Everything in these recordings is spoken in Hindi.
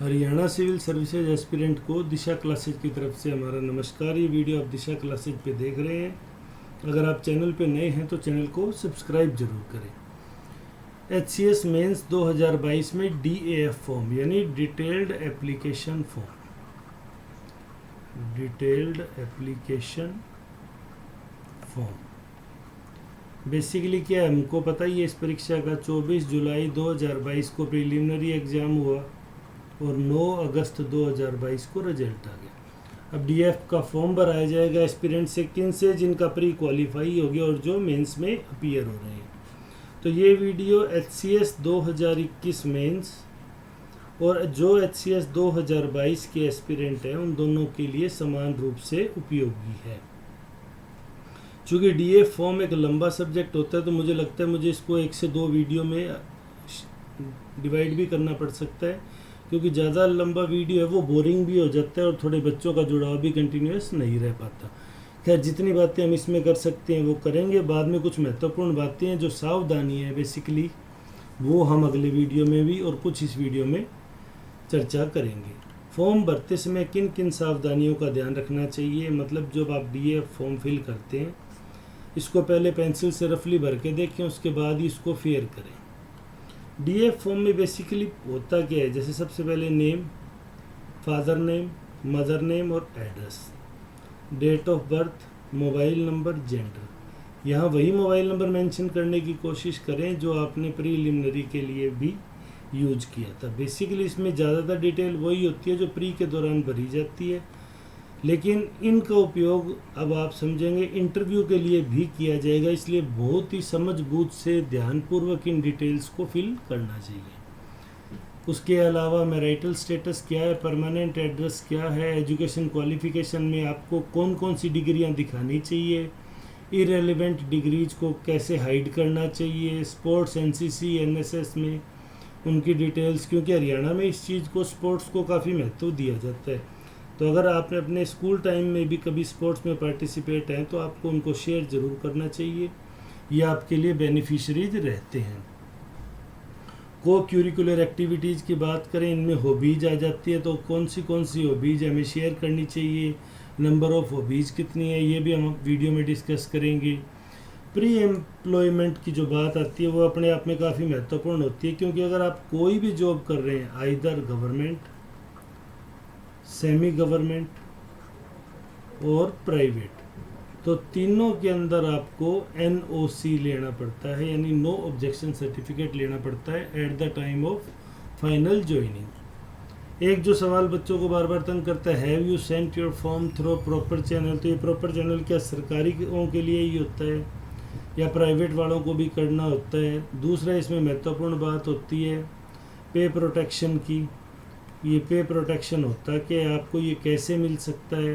हरियाणा सिविल सर्विसेज एस्पिरेंट को दिशा क्लासेज की तरफ से हमारा नमस्कार। ये वीडियो आप दिशा क्लासेज पे देख रहे हैं। अगर आप चैनल पे नए हैं तो चैनल को सब्सक्राइब जरूर करें। HCS मेंस 2022 में DAF फॉर्म यानी डिटेल्ड एप्लीकेशन फॉर्म बेसिकली क्या है, हमको पता ही है। इस परीक्षा का 24 जुलाई 2022 को प्रिलिमिनरी एग्ज़ाम हुआ और 9 अगस्त 2022 को रिजल्ट आ गया। अब DF का फॉर्म भराया जाएगा एस्पिरेंट से किन से, जिनका प्री क्वालिफाई हो गया और जो मेंस में अपीयर हो रहे हैं। तो ये वीडियो HCS 2021 मेंस और जो HCS 2022 के एस्पिरेंट हैं उन दोनों के लिए समान रूप से उपयोगी है। चूँकि DF फॉर्म एक लंबा सब्जेक्ट होता है तो मुझे लगता है मुझे इसको 1 से 2 वीडियो में डिवाइड भी करना पड़ सकता है, क्योंकि ज़्यादा लंबा वीडियो है वो बोरिंग भी हो जाता है और थोड़े बच्चों का जुड़ाव भी कंटिन्यूस नहीं रह पाता। खैर, जितनी बातें हम इसमें कर सकते हैं वो करेंगे। बाद में कुछ महत्वपूर्ण बातें हैं जो सावधानी है बेसिकली, वो हम अगले वीडियो में भी और कुछ इस वीडियो में चर्चा करेंगे। फॉर्म भरते समय किन किन सावधानियों का ध्यान रखना चाहिए, मतलब जब आप DF फॉर्म फिल करते हैं इसको पहले पेंसिल से रफली भर के देखें, उसके बाद ही इसको फेयर करें। DF फॉर्म में बेसिकली होता क्या है, जैसे सबसे पहले name, father name, mother name और address, date of birth, mobile number, gender. यहाँ वही मोबाइल नंबर मेंशन करने की कोशिश करें जो आपने प्रीलिमिनरी के लिए भी यूज किया था। बेसिकली इसमें ज़्यादातर डिटेल वही होती है जो प्री के दौरान भरी जाती है, लेकिन इनका उपयोग अब आप समझेंगे इंटरव्यू के लिए भी किया जाएगा, इसलिए बहुत ही समझबूझ से ध्यानपूर्वक इन डिटेल्स को फिल करना चाहिए। उसके अलावा मैरिटल स्टेटस क्या है, परमानेंट एड्रेस क्या है, एजुकेशन क्वालिफिकेशन में आपको कौन कौन सी डिग्रियां दिखानी चाहिए, इरेलीवेंट डिग्रीज को कैसे हाइड करना चाहिए, स्पोर्ट्स NCC NSS में उनकी डिटेल्स, क्योंकि हरियाणा में इस चीज़ को स्पोर्ट्स को काफ़ी महत्व दिया जाता है। तो अगर आपने अपने स्कूल टाइम में भी कभी स्पोर्ट्स में पार्टिसिपेट हैं तो आपको उनको शेयर ज़रूर करना चाहिए, ये आपके लिए बेनिफिशरीज रहते हैं। को क्यूरिकुलर एक्टिविटीज़ की बात करें, इनमें हॉबीज आ जाती है, तो कौन सी हॉबीज हमें शेयर करनी चाहिए, नंबर ऑफ़ हॉबीज़ कितनी है, ये भी हम वीडियो में डिस्कस करेंगे। प्री एम्प्लॉयमेंट की जो बात आती है वो अपने आप में काफ़ी महत्वपूर्ण होती है, क्योंकि अगर आप कोई भी जॉब कर रहे हैं, आइदर गवर्नमेंट, सेमी गवर्नमेंट और प्राइवेट, तो तीनों के अंदर आपको NOC लेना पड़ता है, यानी नो ऑब्जेक्शन सर्टिफिकेट लेना पड़ता है at the time of final joining. एक जो सवाल बच्चों को बार बार तंग करता है, have you sent your form through proper channel, तो ये प्रॉपर चैनल क्या सरकारियों के लिए ही होता है या प्राइवेट वालों को भी करना होता है। दूसरा इसमें महत्वपूर्ण बात होती है पे प्रोटेक्शन की। ये पे प्रोटेक्शन होता है कि आपको ये कैसे मिल सकता है।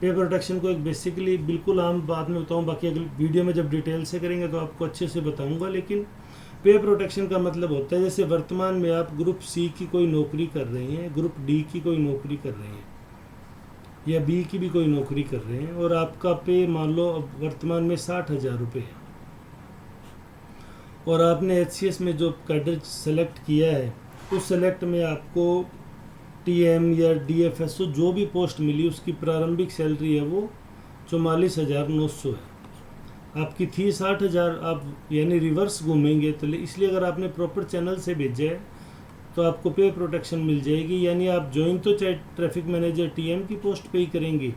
पे प्रोटेक्शन को एक बेसिकली बिल्कुल आम बात में बताऊँ, बाकी अगली वीडियो में जब डिटेल से करेंगे तो आपको अच्छे से बताऊंगा, लेकिन पे प्रोटेक्शन का मतलब होता है जैसे वर्तमान में आप ग्रुप C की कोई नौकरी कर रहे हैं, ग्रुप D की कोई नौकरी कर रहे हैं या B की भी कोई नौकरी कर रहे हैं और आपका पे मान लो वर्तमान में 60,000 रुपये है और आपने HCS में जो कैडर सेलेक्ट किया है उस सेलेक्ट में आपको TM या DFSO जो भी पोस्ट मिली उसकी प्रारंभिक सैलरी है वो 44,900 है। आपकी थी 60,000, आप यानी रिवर्स घूमेंगे, तो इसलिए अगर आपने प्रॉपर चैनल से भेजा है तो आपको पे प्रोटेक्शन मिल जाएगी। यानी आप ज्वाइन तो चाहे ट्रैफिक मैनेजर TM की पोस्ट पे ही करेंगे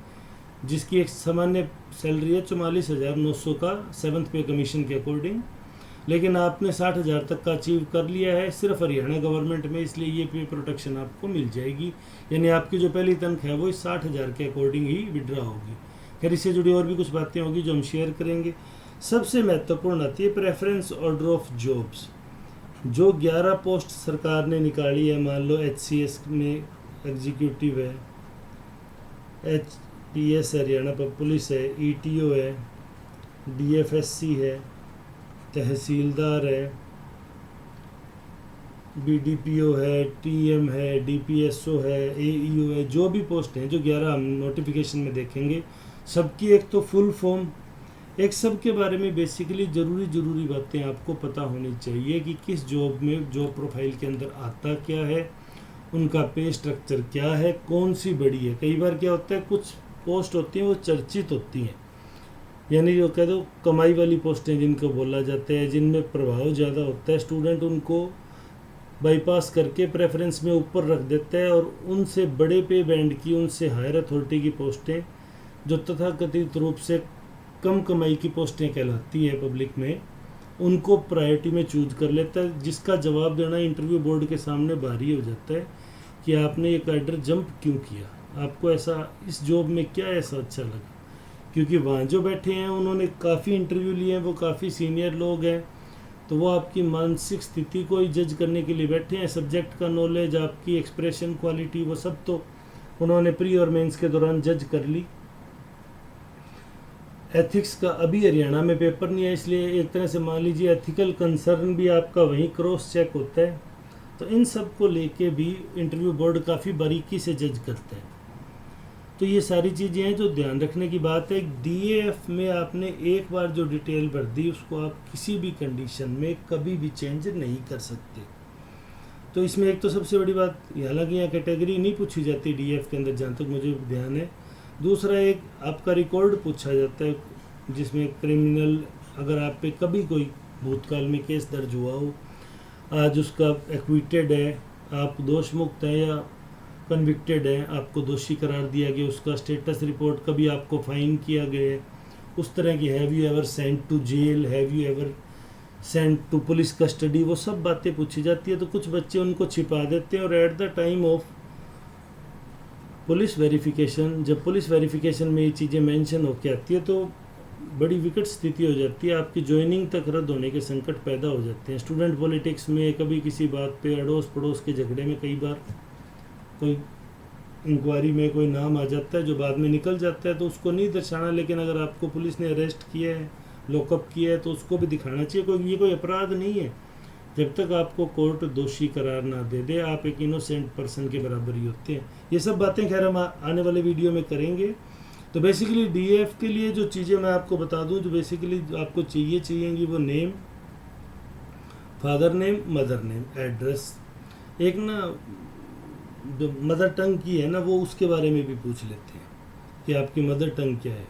जिसकी एक सामान्य सैलरी है 44,900 का 7th पे कमीशन के अकॉर्डिंग, लेकिन आपने 60,000 तक का अचीव कर लिया है सिर्फ हरियाणा गवर्नमेंट में, इसलिए ये पे प्रोटेक्शन आपको मिल जाएगी। यानी आपकी जो पहली तनख्वाह है वो 60,000 के अकॉर्डिंग ही विड्रॉ होगी। फिर इससे जुड़ी और भी कुछ बातें होगी जो हम शेयर करेंगे। सबसे महत्वपूर्ण आती है प्रेफरेंस ऑर्डर ऑफ जॉब्स। जो 11 पोस्ट सरकार ने निकाली है, मान लो HCS में एग्जीक्यूटिव है, HPS हरियाणा पुलिस है, ETO है, DFSC है, तहसीलदार है, BDPO है, TM है, DPSO है, AEO है, जो भी पोस्ट हैं, जो 11 हम नोटिफिकेशन में देखेंगे, सबकी एक तो फुल फॉर्म, एक सब के बारे में बेसिकली ज़रूरी बातें आपको पता होनी चाहिए कि किस जॉब में जॉब प्रोफाइल के अंदर आता क्या है उनका पे स्ट्रक्चर क्या है, कौन सी बड़ी है। कई बार क्या होता है, कुछ पोस्ट होती हैं वो चर्चित होती हैं, यानी जो कह दो कमाई वाली पोस्टें जिनको बोला जाता है, जिनमें प्रभाव ज़्यादा होता है, स्टूडेंट उनको बाईपास करके प्रेफरेंस में ऊपर रख देता है और उनसे बड़े पे बैंड की, उनसे हायर अथॉरिटी की पोस्टें जो तथाकथित रूप से कम कमाई की पोस्टें कहलाती है पब्लिक में, उनको प्रायोरिटी में चूज कर लेता है, जिसका जवाब देना इंटरव्यू बोर्ड के सामने भारी हो जाता है कि आपने ये कैडर जंप क्यों किया, आपको ऐसा इस जॉब में क्या ऐसा अच्छा लगा। क्योंकि वहाँ जो बैठे हैं उन्होंने काफ़ी इंटरव्यू लिए हैं, वो काफ़ी सीनियर लोग हैं, तो वो आपकी मानसिक स्थिति को ही जज करने के लिए बैठे हैं। सब्जेक्ट का नॉलेज, आपकी एक्सप्रेशन क्वालिटी, वो सब तो उन्होंने प्री और मेंस के दौरान जज कर ली। एथिक्स का अभी हरियाणा में पेपर नहीं है, इसलिए एक तरह से मान लीजिए एथिकल कंसर्न भी आपका वहीं क्रॉस चेक होता है। तो इन सब को लेके भी इंटरव्यू बोर्ड काफ़ी बारीकी से जज करता है। तो ये सारी चीज़ें हैं जो ध्यान रखने की बात है। डीएएफ में आपने एक बार जो डिटेल भर दी उसको आप किसी भी कंडीशन में कभी भी चेंज नहीं कर सकते। तो इसमें एक तो सबसे बड़ी बात, हालांकि यहाँ कैटेगरी नहीं पूछी जाती डीएएफ के अंदर जहाँ तक मुझे ध्यान है। दूसरा, एक आपका रिकॉर्ड पूछा जाता है, जिसमें क्रिमिनल, अगर आप पे कभी कोई भूतकाल में केस दर्ज हुआ हो, आज उसका एक्विटेड है, आप दोष मुक्त है या कन्विक्टेड है, आपको दोषी करार दिया गया, उसका स्टेटस रिपोर्ट, कभी आपको फाइन किया गया है, उस तरह की, have you ever sent to jail, have you ever sent to police custody, वो सब बातें पूछी जाती है। तो कुछ बच्चे उनको छिपा देते हैं और at the time of police verification, जब पुलिस वेरिफिकेशन में ये चीज़ें मेंशन होके आती है तो बड़ी विकट स्थिति हो जाती है, आपकी ज्वाइनिंग तक रद्द होने के संकट पैदा हो जाते हैं। स्टूडेंट पॉलिटिक्स में कभी किसी बात पे अड़ोस पड़ोस के झगड़े में कई बार कोई इंक्वायरी में कोई नाम आ जाता है जो बाद में निकल जाता है, तो उसको नहीं दर्शाना, लेकिन अगर आपको पुलिस ने अरेस्ट किया है, लॉकअप किया है, तो उसको भी दिखाना चाहिए। ये कोई अपराध नहीं है, जब तक आपको कोर्ट दोषी करार ना दे दे, आप एक इनोसेंट पर्सन के बराबर ही होते हैं। ये सब बातें खैर हम आने वाले वीडियो में करेंगे। तो बेसिकली डीएफ के लिए जो चीज़ें मैं आपको बता दूं, जो बेसिकली आपको चाहिएंगी वो name, father name, mother name, address, एक ना जो मदर टंग की है ना वो उसके बारे में भी पूछ लेते हैं कि आपकी मदर टंग क्या है,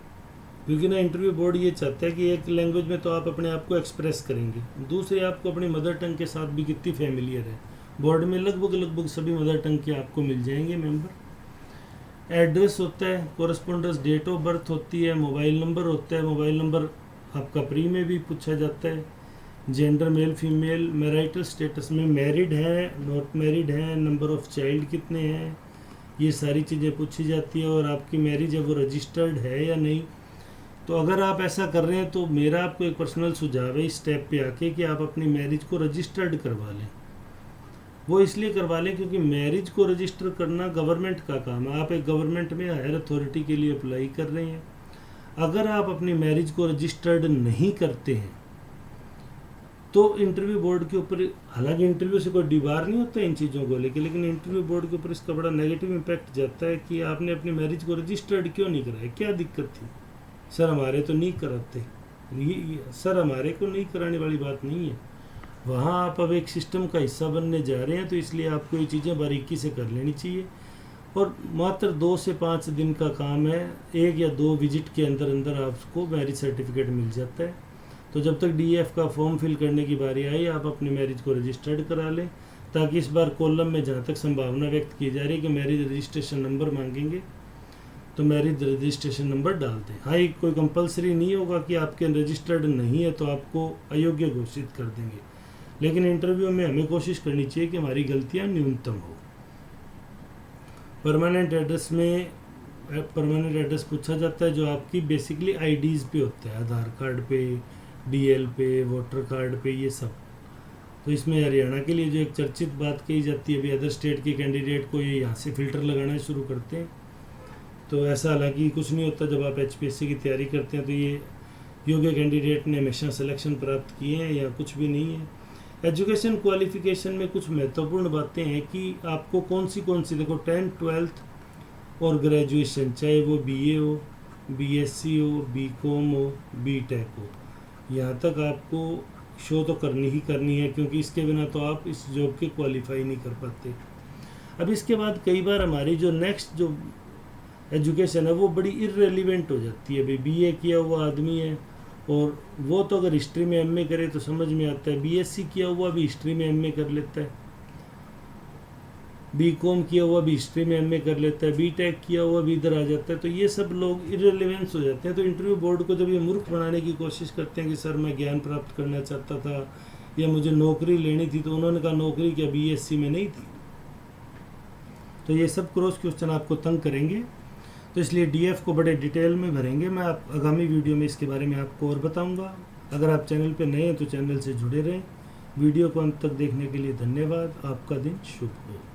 क्योंकि ना इंटरव्यू बोर्ड ये चाहता है कि एक लैंग्वेज में तो आप अपने आप को एक्सप्रेस करेंगे, दूसरे आपको अपनी मदर टंग के साथ भी कितनी फेमिलियर है। बोर्ड में लगभग सभी मदर टंग के आपको मिल जाएंगे मेंबर। एड्रेस होता है, कोरस्पोंडेंस, डेट ऑफ बर्थ होती है, मोबाइल नंबर होता है, मोबाइल नंबर आपका प्री में भी पूछा जाता है, gender male female, marital status में मैरिड है, नॉट मैरिड है, नंबर ऑफ चाइल्ड कितने हैं, ये सारी चीज़ें पूछी जाती है, और आपकी मैरिज है वो रजिस्टर्ड है या नहीं। तो अगर आप ऐसा कर रहे हैं तो मेरा आपको एक पर्सनल सुझाव है इस स्टेप पे आके कि आप अपनी मैरिज को रजिस्टर्ड करवा लें। वो इसलिए करवा लें क्योंकि मैरिज को रजिस्टर करना गवर्नमेंट का काम है, आप एक गवर्नमेंट में हायर अथॉरिटी के लिए अप्लाई कर रहे हैं। अगर आप अपनी मैरिज को रजिस्टर्ड नहीं करते हैं तो इंटरव्यू बोर्ड के ऊपर, हालांकि इंटरव्यू से कोई डिबार नहीं होता इन चीज़ों को लेके, लेकिन इंटरव्यू बोर्ड के ऊपर इसका बड़ा नेगेटिव इम्पैक्ट जाता है कि आपने अपनी मैरिज को रजिस्टर्ड क्यों नहीं कराया, क्या दिक्कत थी, सर हमारे तो नहीं कराते। सर हमारे को नहीं कराने वाली बात नहीं है, वहाँ आप अब एक सिस्टम का हिस्सा बनने जा रहे हैं, तो इसलिए आपको ये चीज़ें बारीकी से कर लेनी चाहिए। और मात्र 2 से 5 दिन का काम है, 1 या 2 विजिट के अंदर अंदर आपको मैरिज सर्टिफिकेट मिल जाता है। तो जब तक डीएफ का फॉर्म फिल करने की बारी आई, आप अपनी मैरिज को रजिस्टर्ड करा लें, ताकि इस बार कॉलम में जहाँ तक संभावना व्यक्त की जा रही है कि मैरिज रजिस्ट्रेशन नंबर मांगेंगे तो मैरिज रजिस्ट्रेशन नंबर डाल दें। हाँ, ये कोई कंपलसरी नहीं होगा कि आपके रजिस्टर्ड नहीं है तो आपको अयोग्य घोषित कर देंगे, लेकिन इंटरव्यू में हमें कोशिश करनी चाहिए कि हमारी गलतियाँ न्यूनतम हो। परमानेंट एड्रेस में परमानेंट एड्रेस पूछा जाता है जो आपकी बेसिकली आईडीज़ पे होता है, आधार कार्ड पे, डीएल पे, वोटर कार्ड पे, ये सब। तो इसमें हरियाणा के लिए जो एक चर्चित बात कही जाती है, अभी अदर स्टेट के कैंडिडेट को ये यहाँ से फ़िल्टर लगाना शुरू करते हैं, तो ऐसा हालांकि कुछ नहीं होता। जब आप एचपीएससी की तैयारी करते हैं तो ये योग्य कैंडिडेट ने हमेशा सिलेक्शन प्राप्त किए हैं या कुछ भी नहीं है। एजुकेशन क्वालिफिकेशन में कुछ महत्वपूर्ण बातें हैं कि आपको कौन सी देखो 10th 12th और ग्रेजुएशन, चाहे वो बीए हो, बीएससी हो, बीकॉम हो, बीटेक हो, यहाँ तक आपको शो तो करनी ही करनी है, क्योंकि इसके बिना तो आप इस जॉब के क्वालिफाई नहीं कर पाते। अब इसके बाद कई बार हमारी जो नेक्स्ट जो एजुकेशन है वो बड़ी इररेलीवेंट हो जाती है। भाई बीए किया हुआ आदमी है और वो तो अगर हिस्ट्री में एमए करे तो समझ में आता है, बीएससी किया हुआ भी हिस्ट्री में एमए कर लेता है, बीकॉम किया हुआ भी हिस्ट्री में एमए कर लेता है, बीटेक किया हुआ भी इधर आ जाता है। तो ये सब लोग इररिलेवेंस हो जाते हैं। तो इंटरव्यू बोर्ड को जब ये मूर्ख बनाने की कोशिश करते हैं कि सर मैं ज्ञान प्राप्त करना चाहता था या मुझे नौकरी लेनी थी, तो उन्होंने कहा नौकरी क्या बीएससी में नहीं थी। तो ये सब क्रॉस क्वेश्चन आपको तंग करेंगे, तो इसलिए डीएफ को बड़े डिटेल में भरेंगे। मैं आप आगामी वीडियो में इसके बारे में आपको और बताऊंगा। अगर आप चैनल पर नए हैं तो चैनल से जुड़े रहें। वीडियो को अंत तक देखने के लिए धन्यवाद। आपका दिन शुभ हो।